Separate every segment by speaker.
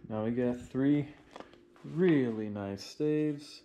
Speaker 1: Now we got 3 really nice staves.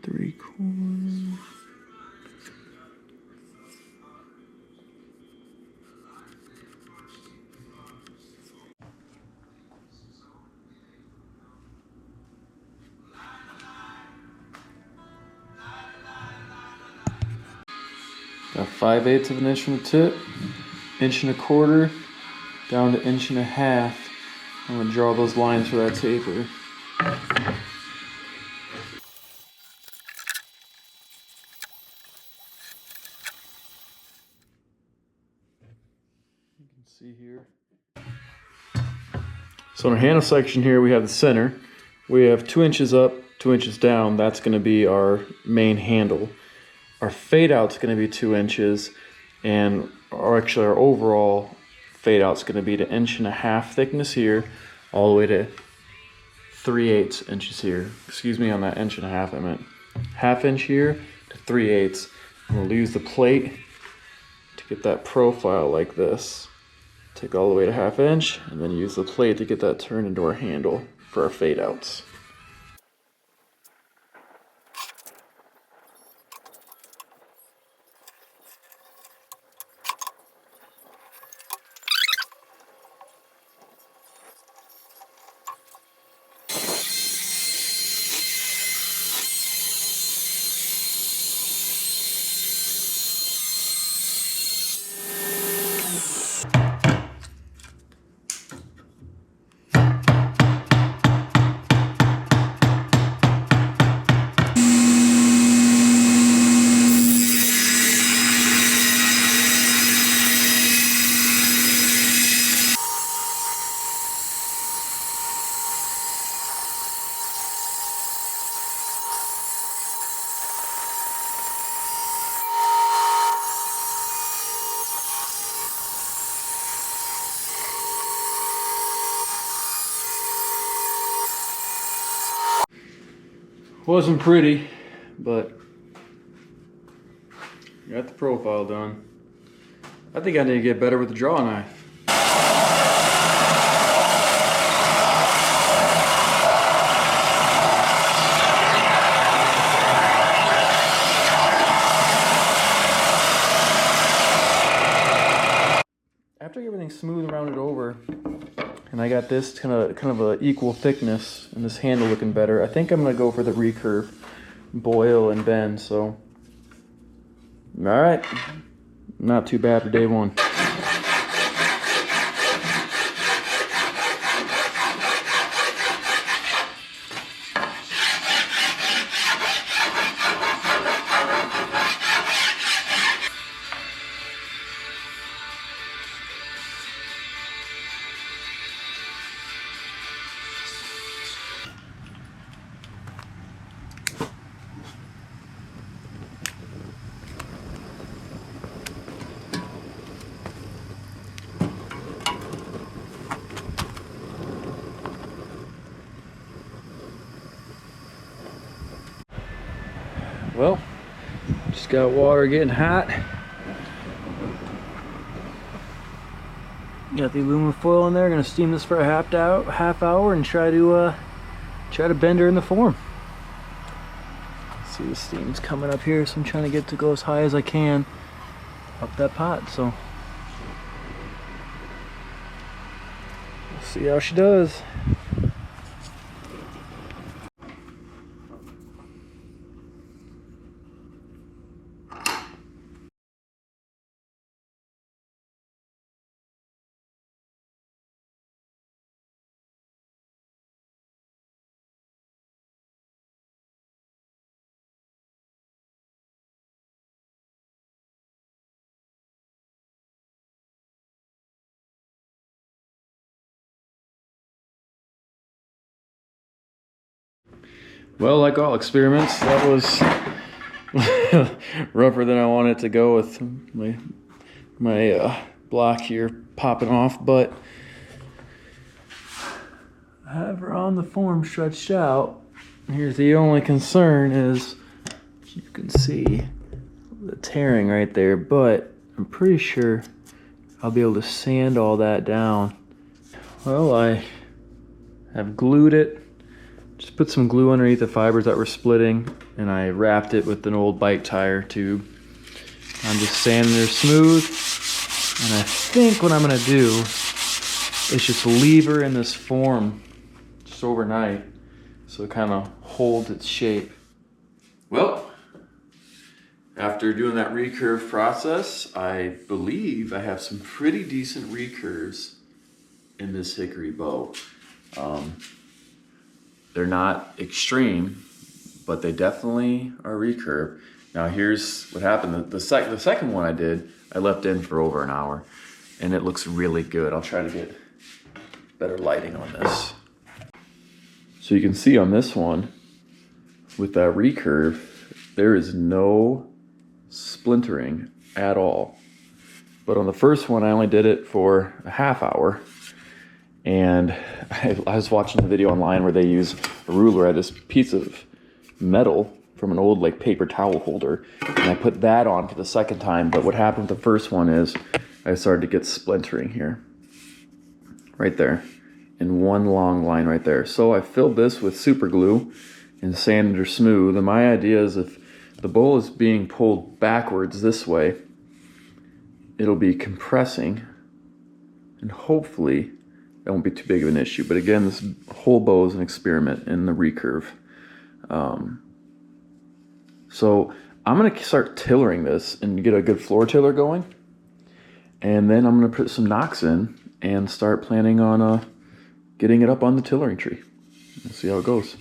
Speaker 1: Three corners. Got 5/8 of an inch from the tip, 1.25 inches down to 1.5 inches. I'm gonna draw those lines for that taper. You can see here. So in our handle section here, we have the center. We have 2 inches up, 2 inches down. That's gonna be our main handle. Our fade out's gonna be 2 inches, and actually our overall fade out's gonna be to 1.5 inches thickness here, all the way to 3/8 inches here. Excuse me on that 1.5 inches, I meant 1/2 inch here to 3/8. We'll use the plate to get that profile like this. Take all the way to 1/2 inch, and then use the plate to get that turned into our handle for our fade outs. Wasn't pretty, but got the profile done. I think I need to get better with the draw knife. After everything's smooth and rounded over, and I got this kind of a equal thickness and this handle looking better, I think I'm gonna go for the recurve boil and bend. So, all right, not too bad for day one. Well, just got water getting hot. Got the aluminum foil in there. Gonna steam this for a half hour and try to bend her in the form. See, the steam's coming up here, so I'm trying to get to go as high as I can up that pot. So we'll see how she does. Well, like all experiments, that was rougher than I wanted it to go with my block here popping off, but I have her on the form stretched out. Here's the only concern is you can see the tearing right there, but I'm pretty sure I'll be able to sand all that down. Well, I have glued it. Just put some glue underneath the fibers that were splitting, and I wrapped it with an old bike tire tube. I'm just sanding her smooth, and I think what I'm gonna do is just leave her in this form just overnight so it kind of holds its shape. Well, after doing that recurve process, I believe I have some pretty decent recurves in this hickory bow. They're not extreme, but they definitely are recurve. Now here's what happened. The second one I did, I left in for over an hour, and it looks really good. I'll try to get better lighting on this. So you can see on this one, with that recurve, there is no splintering at all. But on the first one, I only did it for a half hour. And I was watching a video online where they use a ruler. I had this piece of metal from an old like paper towel holder, and I put that on for the second time. But what happened with the first one is I started to get splintering here, right there, in one long line right there. So I filled this with super glue and sanded her smooth. And my idea is if the bowl is being pulled backwards this way, it'll be compressing, and hopefully that won't be too big of an issue. But again, this whole bow is an experiment in the recurve. So I'm gonna start tillering this and get a good floor tiller going. And then I'm gonna put some knocks in and start planning on getting it up on the tillering tree. We'll see how it goes.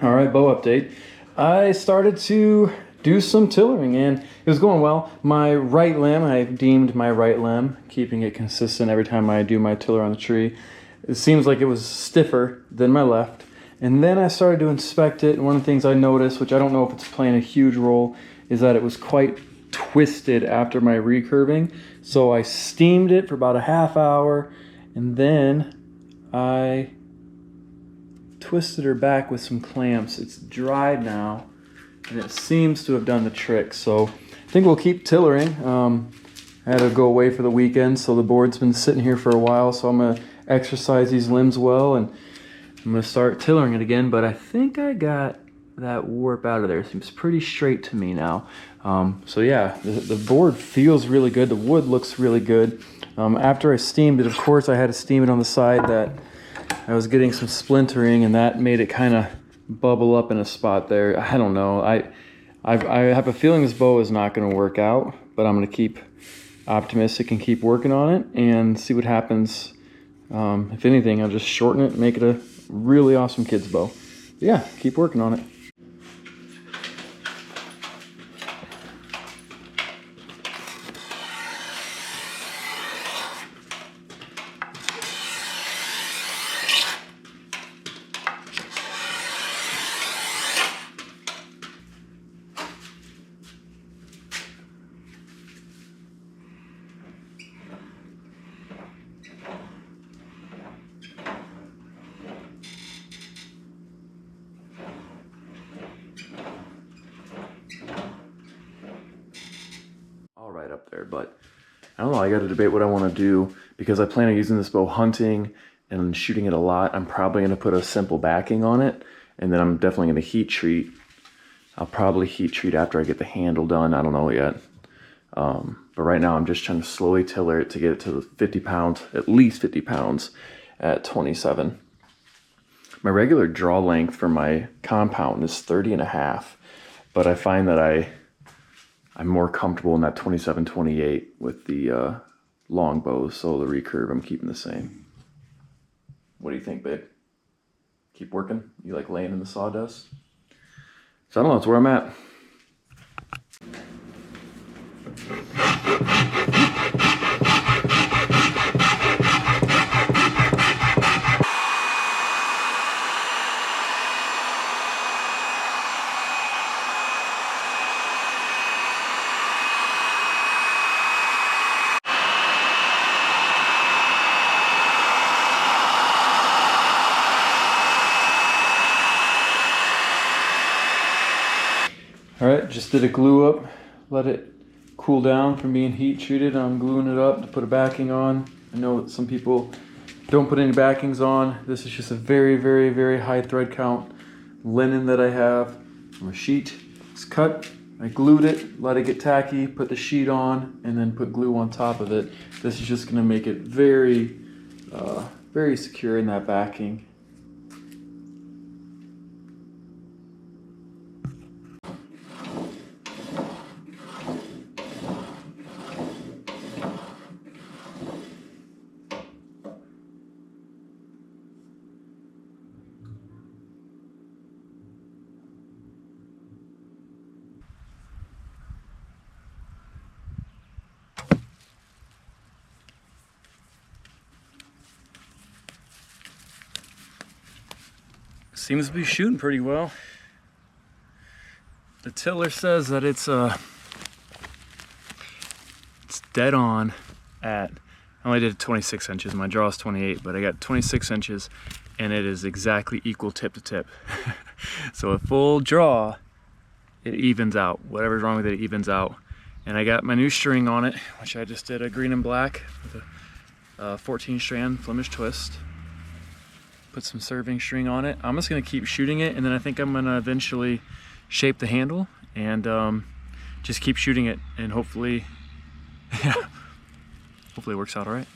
Speaker 1: All right, bow update. I started to do some tillering and it was going well. My right limb, I deemed my right limb, keeping it consistent every time I do my tiller on the tree. It seems like it was stiffer than my left. And then I started to inspect it, and one of the things I noticed, which I don't know if it's playing a huge role, is that it was quite twisted after my recurving. So I steamed it for about a half hour, and then I twisted her back with some clamps. It's dried now, and it seems to have done the trick. So I think we'll keep tillering. I had to go away for the weekend, so the board's been sitting here for a while, so I'm gonna exercise these limbs well, and I'm gonna start tillering it again. But I think I got that warp out of there. It seems pretty straight to me now. So yeah, the board feels really good. The wood looks really good. After I steamed it, of course, I had to steam it on the side that I was getting some splintering, and that made it kind of bubble up in a spot there. I don't know. I have a feeling this bow is not going to work out, but I'm going to keep optimistic and keep working on it and see what happens. If anything, I'll just shorten it and make it a really awesome kid's bow. Yeah, keep working on it. Right up there, but I don't know, I got to debate what I want to do because I plan on using this bow hunting and shooting it a lot. I'm probably going to put a simple backing on it, and then I'm definitely going to heat treat. I'll probably heat treat after I get the handle done. I don't know yet. But right now I'm just trying to slowly tiller it to get it to 50 pounds, at least 50 pounds at 27. My regular draw length for my compound is 30.5, but I find that I'm more comfortable in that 27, 28 with the long bows, so the recurve I'm keeping the same. What do you think, babe? Keep working? You like laying in the sawdust? So I don't know, that's where I'm at. All right, just did a glue up, let it cool down from being heat treated. I'm gluing it up to put a backing on. I know that some people don't put any backings on. This is just a very, very, very high thread count linen that I have from a sheet. It's cut, I glued it, let it get tacky, put the sheet on, and then put glue on top of it. This is just gonna make it very, very secure in that backing. Seems to be shooting pretty well. The tiller says that it's dead on at, I only did 26 inches, my draw is 28, but I got 26 inches and it is exactly equal tip to tip. So a full draw, it evens out. Whatever's wrong with it, it evens out. And I got my new string on it, which I just did a green and black with a 14 strand Flemish twist. Put some serving string on it. I'm just gonna keep shooting it, and then I think I'm gonna eventually shape the handle and just keep shooting it, and hopefully, yeah, hopefully it works out all right.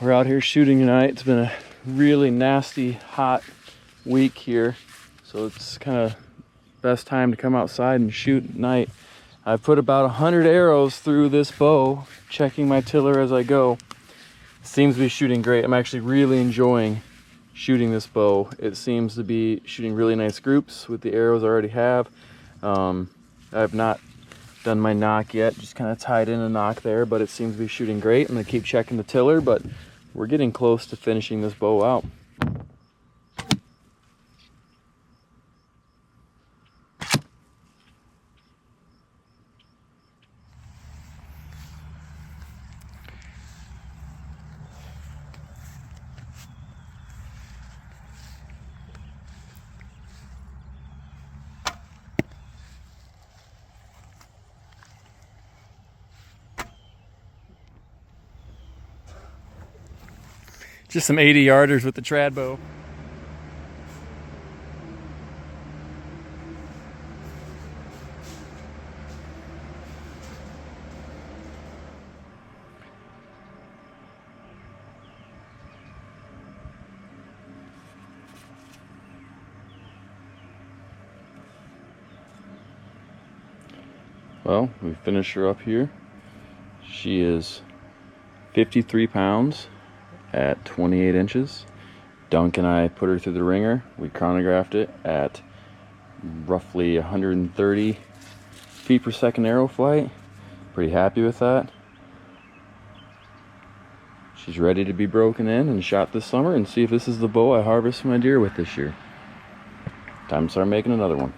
Speaker 1: We're out here shooting tonight. It's been a really nasty, hot week here, so it's kind of best time to come outside and shoot at night. I've put about 100 arrows through this bow, checking my tiller as I go. It seems to be shooting great. I'm actually really enjoying shooting this bow. It seems to be shooting really nice groups with the arrows I already have. I've not done my knock yet, just kind of tied in a knock there, but it seems to be shooting great. I'm gonna keep checking the tiller, but we're getting close to finishing this bow out. Just some 80-yarders with the trad bow. Well, we finished her up here. She is 53 pounds at 28 inches. Dunk and I put her through the ringer. We chronographed it at roughly 130 feet per second arrow flight. Pretty happy with that. She's ready to be broken in and shot this summer, and see if this is the bow I harvest my deer with this year. Time to start making another one.